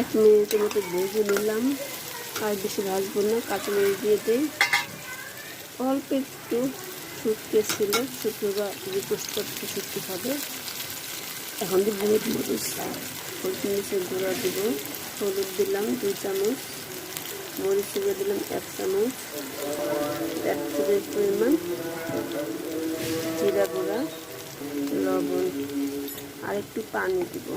1 মিনিটের মতো ভেজে নিলাম, আর বেশি ভাজবো না। কাঁচামরিচ দিয়ে দিই, অল্প একটু শুটকি ছিল, শুক্রবার রিকোয়েস্ট করতে শুটকি খাবে। এখন দিব হলুদ মরিচের গুঁড়া দিব, হলুদ দিলাম 2 চামচ, মরিচ গুঁড়ো দিলাম 1 চামচ, 1 চামচের পরিমাণ জিরা গুঁড়া, লবণ আর একটু পানি দিব।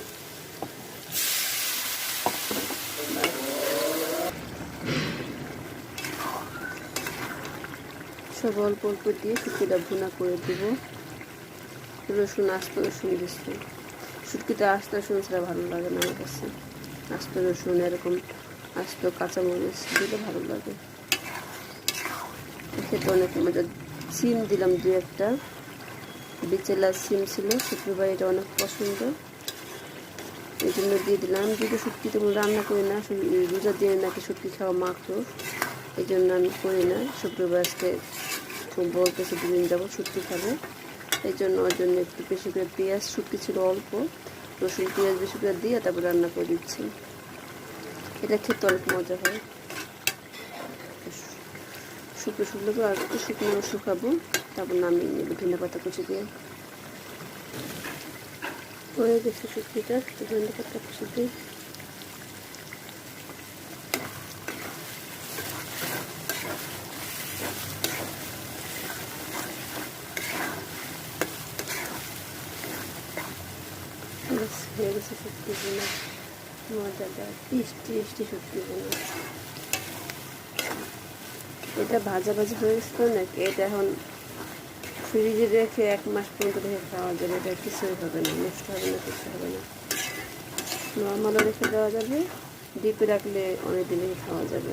সব অল্প অল্প দিয়ে শুটকিটা ভুনা করে দেব। রসুন, আস্ত রসুন দিচ্ছি। শুটকিটা আস্ত রসুন ছাড়া ভালো লাগে না আমার কাছে। আস্ত রসুন, এরকম আস্ত কাঁচামরিচ দিলে ভালো লাগে, খেতে অনেক মজা। সিম দিলাম 2-1টা, বিচেলা সিম ছিল, শুক্রবার এটা অনেক পছন্দ, এই জন্য দিয়ে দিলাম। দুটো শুটকি তো রান্না করি না, রোজা দিয়ে নাকি শুটকি খাওয়া মাখো, এই জন্য আমি করি না। শুক্রবার আজকে বলতেছে 2 দিন যাবো শুটকি খাবে, এই জন্য ওর জন্য একটু বেশি করে পেঁয়াজ, শুটকি ছিল অল্প, রসুন পেঁয়াজ বেশি করে দিয়ে তারপর রান্না করে দিচ্ছি। এটা খেতে অনেক মজা হয়। শুকনো শুকনো করে আর একটু শুকনো শুকাবো, তারপর নামিয়ে নেব ধনে পাতা কুচি দিয়ে। হয়ে গেছে শুটকিটা, ধনে পাতা কুচি দিয়ে হয়ে গেছে শুটকি বোনা, মজাদার টেস্টি শুটকি বোনা। এটা ভাজা হয়ে গেছে তো নাকি, এটা এখন ফ্রিজে রেখে 1 মাস পর্যন্ত রেখে খাওয়া যাবে, এটা কিছুই হবে না, নষ্ট হবে না, কিছু হবে না। নর্মালও রেখে দেওয়া যাবে, ডিপে রাখলে অনেক দিন রেখে খাওয়া যাবে।